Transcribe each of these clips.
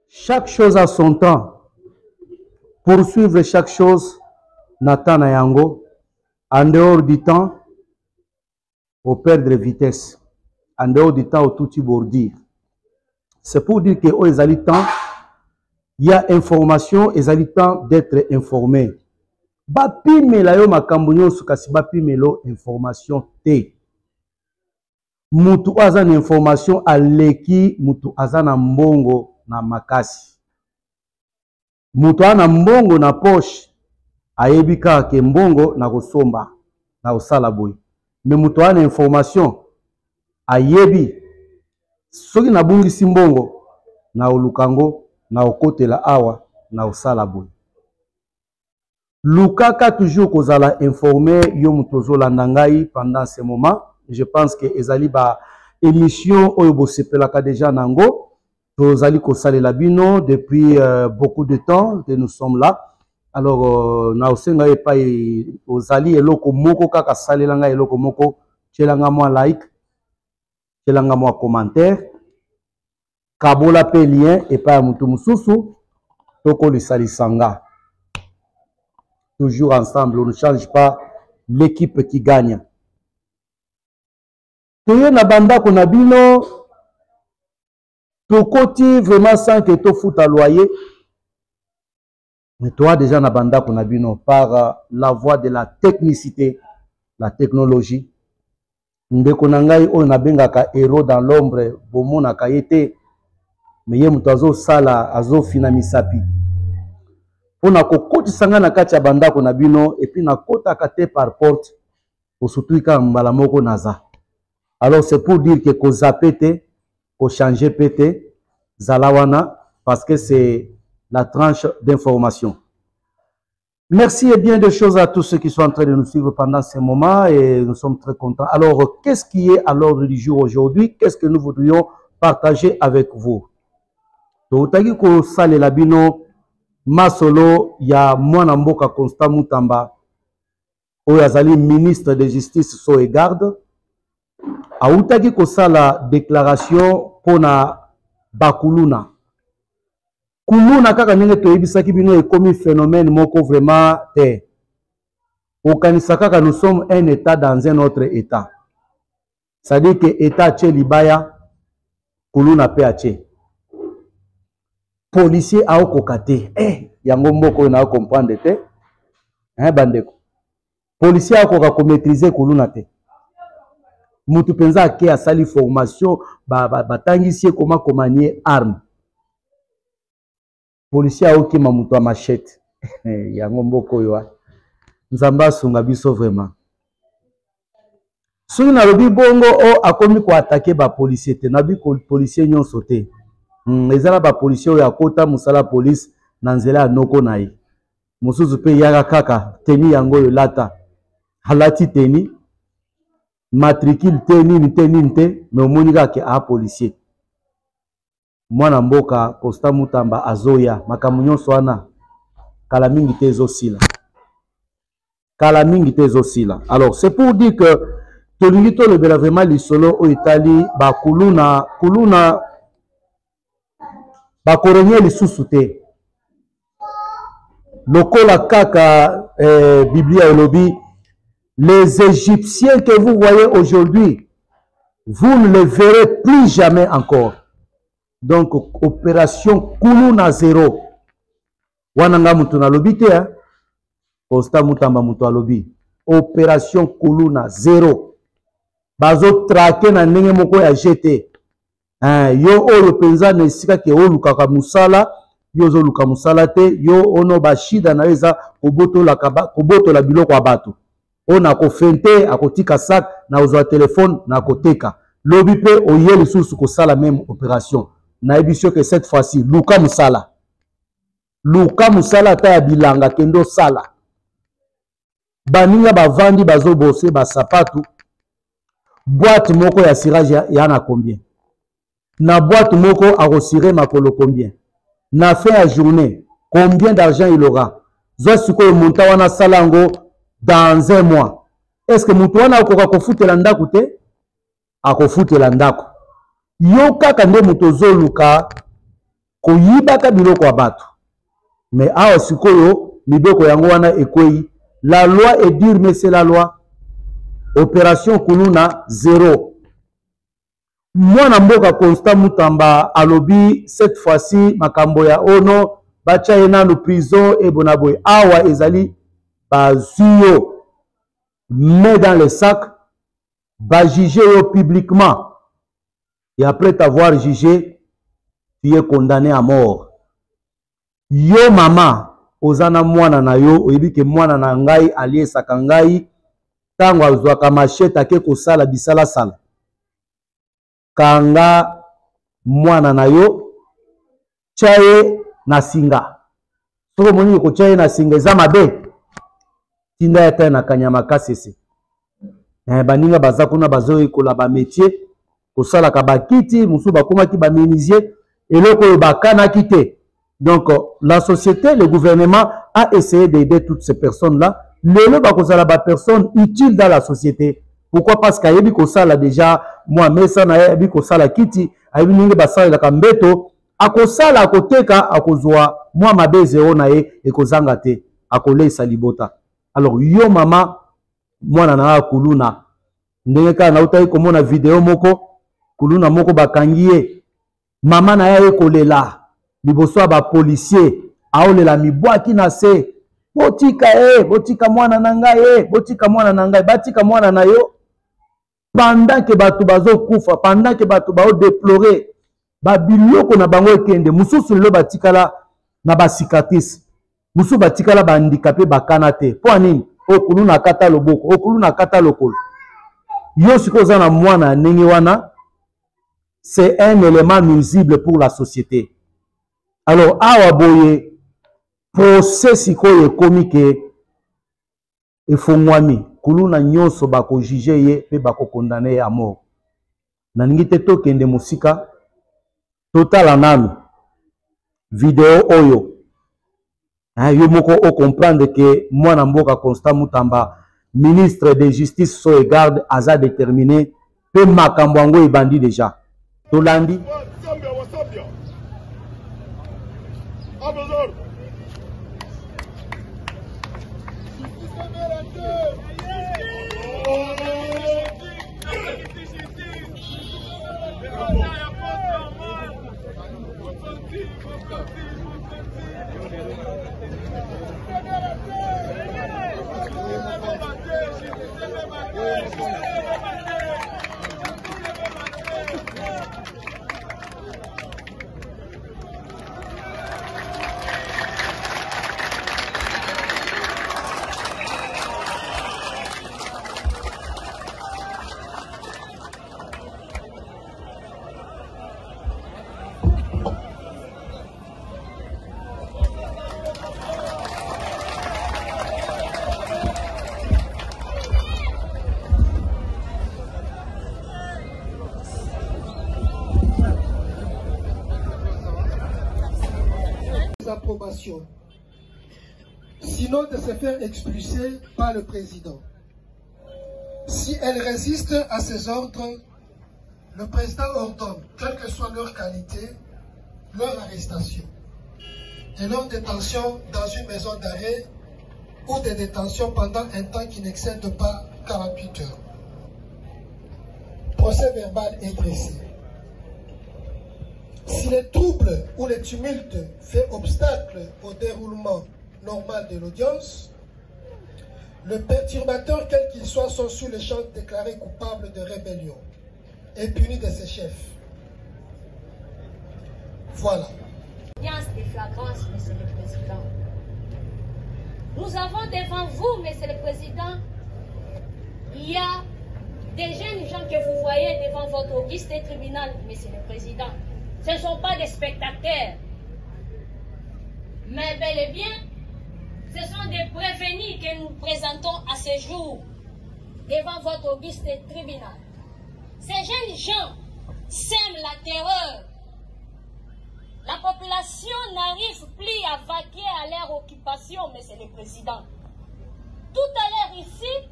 Chaque chose a son temps. Poursuivre chaque chose, Nathan Nayango, en dehors du temps, au perdre vitesse. En dehors du temps, au tout bordir. C'est pour dire que aux temps, il y a information, et temps d'être informé. Bapi melayo makambunyo sukasi bapi melo information te. Mutu azana information aleki, mutu azana mbongo na makasi. Mutu ana mbongo na poche, ayebika ke mbongo na kosomba, na kosala boy. Mais mutu ana information, ayebi, soki na bungisi mbongo, na olukango, na okotela awa, na osala boy. Lukaka toujours kozala informé yo mutozo landangai pendant ce moment. Je pense que ezali ba émission oyo bosepelaka déjà nango. Tozali kosale la bino depuis beaucoup de temps que nous sommes là. Alors na osenga epai ozali eloko moko kaka salelanga eloko moko tcelanga moi like, tcelanga moi commentaire, kabola pe lien epai mutu mususu toko lisalisanga. Toujours ensemble, on ne change pas l'équipe qui gagne. Toye na banda kona bino, tokoti vraiment sans que to fout à loyer. Mais toi déjà na banda kona bino par la voie de la technicité, la technologie. Ndeko na ngai oyo na bengaka héros dans l'ombre, bomona kayete, mais ye mutu azo sala azo fina misapi. On a kokoti sanga na kati ya bandako na bino et puis na kota kate par porte pour surtout ka mbala moko naza. Alors c'est pour dire que ko zapete, ko changer pété zalawana parce que c'est la tranche d'information. Merci et bien de choses à tous ceux qui sont en train de nous suivre pendant ce moment et nous sommes très contents. Alors qu'est-ce qui est à l'ordre du jour aujourd'hui? Qu'est-ce que nous voudrions partager avec vous? Totaki ko sale la bino Masolo ya mwana mboka Constant Mutamba oyo azali ministre de justice so et garde autaki kosala déclaration pona bakuluna kuluna kaka ndenge toyebisaki bino ekomi phénomène moko vraiment te okanisa kaka nous sommes un état dans un autre état, c'est-à-dire que état tche libaya kuluna pe ache policier a kokate yango mboko na comprendre te bandeko policier a koka ko maîtriser kuluna te mutu penza ke asali formation batangisi comment manier arme policier a okima mutu a machette yango mboko yo nzamba sunga biso vraiment soki na lobi bongo o akomi ko attaquer ba policier te na bi policier nyonso te. Ezala ba policier oyo akota musala police na nzela ya noko na ye. Musuzu pe yaka kaka teni yango yo lata. Halati teni matricule teni te me omonika ke a policier. Mwana mboka Constant Mutamba azoya makambo nyonso wana kala mingi te ezosila. Kala mingi te ezosila. Alors c'est pour dire que tolingi to lebela vraiment lisolo o Italie ba kuluna bakoronye lisusu te lokola kaka Biblia elobi les Égyptiens que vous voyez aujourd'hui vous ne les verrez plus jamais encore. Donc opération kuluna zéro wananga mutu na lobi te Constant Mutamba mutu alobi opération kuluna zéro bazo traquer na ndenge moko ya jeté. Yo oyo penza na esika ke olukaka musala yo zo luka musala te yo ono bashida na eza kobotola biloko ya bato ona ko fente akotika sac na ozwa téléphone na koteka lobi pe oye lisusu ko sala même opération na ebisio que cette fois-ci luka musala ta ya bilanga kendo sala baninga bavandi bazo bosser ba sapatu boîte moko ya cirage ya na combien na boîte moko a retiré makolo combien na fin à journée combien d'argent il aura zosuko monta wana salango dans un mois. Est-ce que mutu wana akoka kofutela ndako te akofutela ndako yo kaka nde mutu zoluka koyibaka biloko ya bato. Mais awa sikoyo mibeko yango wana ekwei. La loi est dure, mais c'est la loi. Opération Kuluna 0. Moi na mboka Constant Mutamba alobi cette fois-ci makambo ya ono bacha enano prison et bonaboy. Awa ezali bazuyo met dans le sac, ba juger publiquement. Et après t'avoir jugé, tu es condamné à mort. Yo mama ozana mwana na yo oyebi ke mwana na ngai aliesaka ngai tango azwaka machete ake kosala bisala sala kanga mwana na yo chaye na singa soko moni ko chaye na singa eza mabe tinda ya na kanyama kasese baninga baza kuna bazoyi kola ba métier kosala ka bakiti musu bakomaki ba menuisier eloko yo bakana kite. Donc, la société, le gouvernement a essayé d'aider toutes ces personnes-là. Le bakozala ba personne utile dans la société. Pourquoi? Parce qu'ayebi kosala déjà, moi, mais ça na yebi kosala kiti, ayebi ninge basala la kambeto, akosala akoteka akozwa, moi mabe zéro na ye ekozanga te, akole salibota. Alors, yo mama, moi na kuluna, ndenge ka na utayi komona vidéo moko, kuluna moko bakangiye, mama na ye kolela. Liboso ba policier aolela mibwaki na se botika botika mwana na ngai botika mwana na ngai batika mwana na yo pendant que batu bazo kufa pendant que batu bao déplorer ba biloko na bango ekende mususu lo batikala na ba cicatrice mususu batikala ba handicapé bakana te po nini okuluna kata loboko okuluna kata lokolo yo sikoza na mwana ndenge wana c'est un élément nuisible pour la société. Alors, awa boye, procès sikoye komike, efongwami, kuluna nyonso bako juge ye, pe bako condamné à mort. Naningite tokende musika, total ananu, vidéo oyo. Yo moko o comprendre que moi na mboka Constant Mutamba, ministre de justice so et garde, aza déterminé, pe makambo yango ebandi déjà. Tolandi. Approbation, sinon de se faire expulser par le président. Si elle résiste à ses ordres, le président ordonne, quelle que soit leur qualité, leur arrestation et leur détention dans une maison d'arrêt ou de détention pendant un temps qui n'excède pas 48 heures. Procès verbal est dressé. Si les troubles ou les tumultes font obstacle au déroulement normal de l'audience, le perturbateur, quel qu'il soit, sont sous le champ déclaré coupable de rébellion et puni de ses chefs. Voilà. Audience de flagrance, Monsieur le Président. Nous avons devant vous, Monsieur le Président, il y a des jeunes gens que vous voyez devant votre auguste tribunal, Monsieur le Président. Ce ne sont pas des spectateurs, mais bel et bien, ce sont des prévenus que nous présentons à ce jour devant votre auguste tribunal. Ces jeunes gens sèment la terreur. La population n'arrive plus à vaquer à leur occupation, Monsieur le Président. Tout à l'heure ici,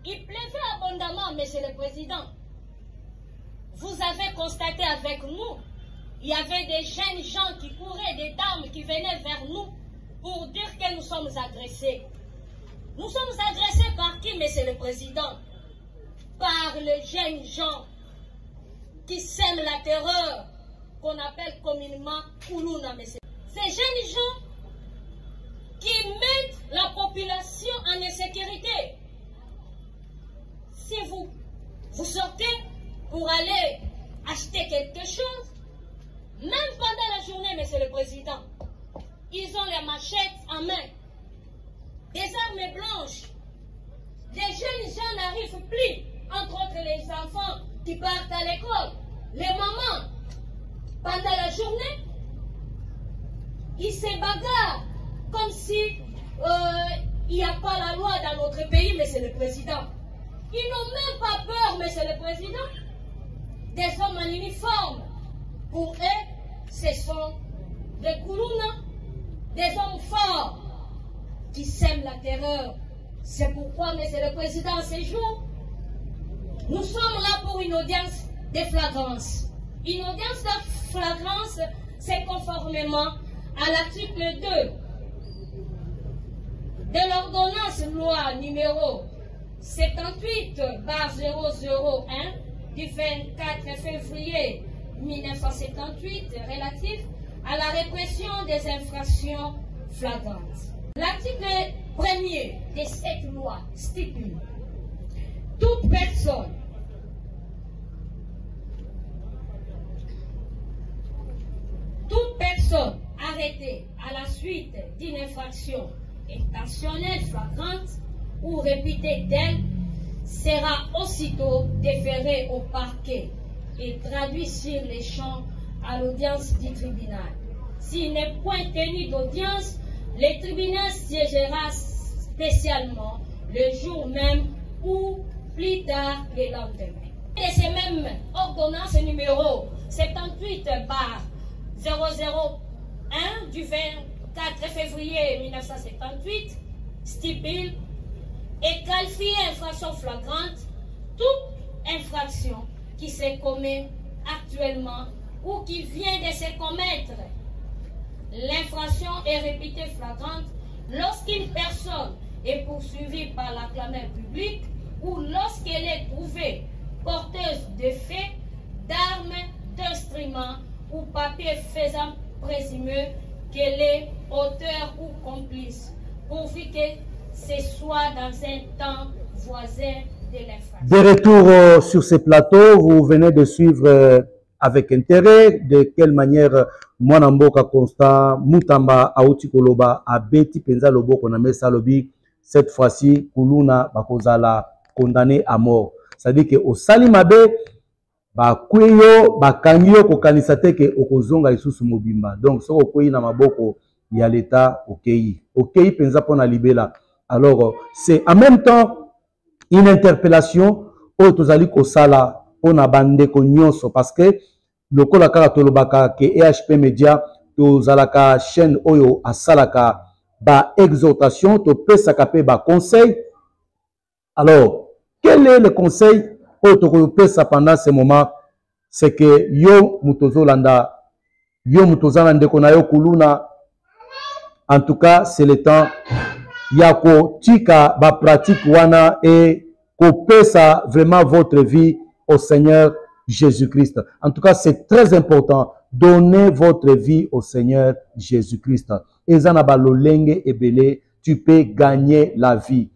il pleuvait abondamment, Monsieur le Président. Vous avez constaté avec nous, il y avait des jeunes gens qui couraient, des dames qui venaient vers nous pour dire que nous sommes agressés. Nous sommes agressés par qui, Monsieur le Président? Par les jeunes gens qui sèment la terreur, qu'on appelle communément Koulouna, Monsieur. Ces jeunes gens qui mettent la population en insécurité. Si vous sortez pour aller acheter quelque chose, même pendant la journée, Monsieur le Président, ils ont les machettes en main, des armes blanches. Les jeunes gens n'arrivent plus, entre autres les enfants qui partent à l'école, les mamans, pendant la journée, ils se bagarrent comme si il n'y a pas la loi dans notre pays, Monsieur le Président. Ils n'ont même pas peur, Monsieur le Président, des hommes en uniforme. Pour eux, ce sont des Koulouna, des hommes forts qui sèment la terreur. C'est pourquoi, Monsieur le Président, ces jours, nous sommes là pour une audience de flagrance. Une audience de flagrance, c'est conformément à l'article 2 de l'ordonnance loi numéro 78/001 du 24 février 1978 relatif à la répression des infractions flagrantes. L'article 1er de cette loi stipule toute personne arrêtée à la suite d'une infraction intentionnelle, flagrante ou répétée d'elle sera aussitôt déférée au parquet et traduit sur les champs à l'audience du tribunal. S'il n'est point tenu d'audience, le tribunal siégera spécialement le jour même ou plus tard le lendemain. Et c'est même ordonnance numéro 78/001 du 24 février 1978 stipule et qualifie infraction flagrante toute infraction qui se commet actuellement ou qui vient de se commettre. L'infraction est répétée flagrante lorsqu'une personne est poursuivie par la clameur publique ou lorsqu'elle est trouvée porteuse de faits, d'armes, d'instruments ou papiers faisant présumer qu'elle est auteur ou complice, pourvu que ce soit dans un temps voisin de l'infraction. De retour sur ce plateau, vous venez de suivre avec intérêt de quelle manière Mwanamboka Constant Mutamba Aouti Koloba a beti penza lobo koname salobi. Cette fois-ci, Koulouna bakozala condamné à mort. C'est-à-dire que au Salimabe, bakweyo bakangyo kokanisate ke okozonga lisusu mobimba. Donc so okoyi na maboko ya l'état okeyi. Okeyi penza pona libela. Alors c'est en même temps une interpellation au tozali kosala pona bande ko nyonso parce que lokola kaka tolobaka ke EHP Media tozalaka chaîne oyo asalaka ba exhortation to pesaka pe ba conseil. Alors quel est le conseil au tokopesa pendant ce moment? C'est que yo mutozolanda yo mutozalande kona yo Koulouna. En tout cas c'est le temps yako tika ba pratique wana et kopesa vraiment votre vie au Seigneur Jésus-Christ. En tout cas, c'est très important. Donnez votre vie au Seigneur Jésus-Christ. Ezanaba lolenge ebele, tu peux gagner la vie.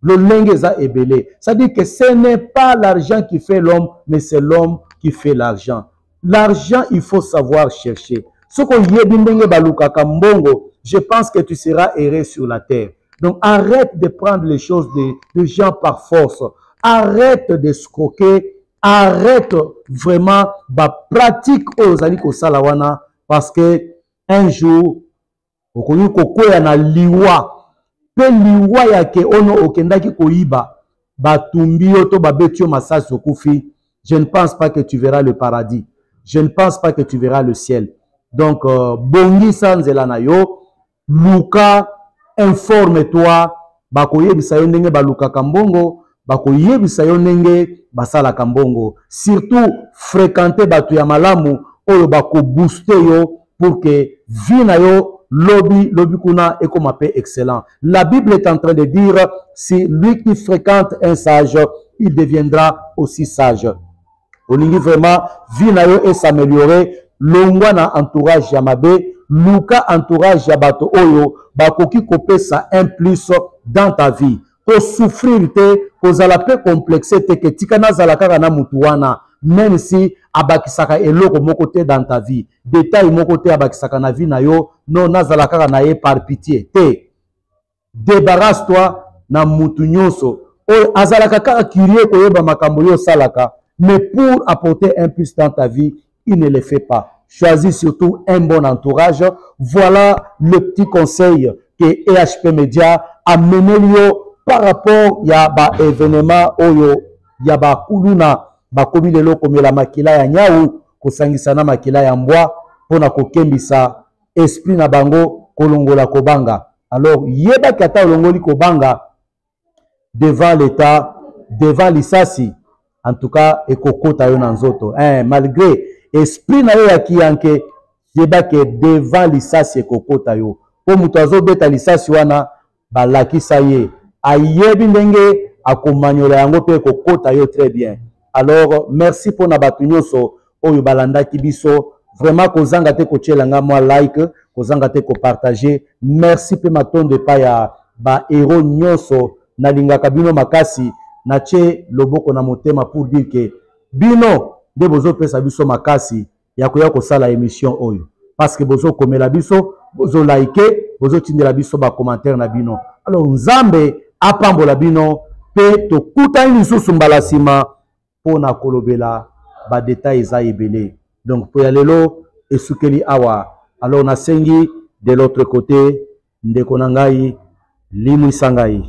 Lolenge za ebele. Ça dit que ce n'est pas l'argent qui fait l'homme, mais c'est l'homme qui fait l'argent. L'argent, il faut savoir chercher. Ce qu'on yebindenge baluka kambongo, je pense que tu seras erré sur la terre. Donc arrête de prendre les choses de gens par force. Arrête de scroquer. Arrête vraiment ba pratique aux aliko salawana parce que un jour okoyi kokoya na liwa pe liwa yake ono okendaki koyiba batumbi yo to babetio masasi okufi. Je ne pense pas que tu verras le paradis. Je ne pense pas que tu verras le ciel. Donc bongi sanzela na yo luka, informe-toi bakoyebisa yo ndenge baluka kambongo bakoyebisa yo ndenge basala kambongo. Surtout fréquenter batu ya malamu oyo bako booster yo pour que vie na yo lobby kuna et comme appel excellent. La Bible est en train de dire si lui qui fréquente un sage, il deviendra aussi sage. Olingi vraiment vie na yo et s'améliorer longwa na entourage ya mabe, luka entourage ya bato oyo bakoki kopesa un plus dans ta vie. Ko souffrir te, ko zala pe complexé te ke tika na zala kaka na mutu wana. Même si abakisaka eloko moko te dans ta vie, détail moko te abakisaka na vie na yo, non nazala kaka na ye par pitié te. Débarrasse-toi na mutu nyonso oyo azalaka kaka curieux koyeba makambo yo salaka, mais pour apporter un plus dans ta vie, il ne le fait pas. Choisis surtout un bon entourage. Voilà le petit conseil que EHP Media a mené par rapport à ba événement oyo ya ba kuluna bakomi lelo komela makila ya nyau kosangisa na makila ya mbwa pona kokembisa esprit na bango kolongola kobanga. Alors yeba kata olongoli kobanga devant l'état, devant l'isasi, en tout cas ekokota yo na nzoto malgré esprit na yo ya kiyanke yeba ke devant l'isasi ekokota yo po mutu azobeta lisasi wana balakisa ye ayebi ndenge akomanyola yango pe ekokota yo très bien. Alors merci pour na batu nyonso oyo balandaki biso, vraiment kozanga te kotiela nga mwa like, kozanga te ko partager. Merci pe matondo pa ya ba héros nyonso na lingaka bino makasi na che loboko na motema pour dire que bino de bozo pesa biso makasi ya koya kosala émission oyo parce que bozo komela biso, bozo like, bozo tindela biso ba commentaire na bino. Alors nzambe apambola bino pe to kutani lisusu mbala sima pona kolobela ba détails za ebele. Donc pour yalelo esukeli awa. Alors nasengi de l'autre côté ndeko nangai limwi sangai.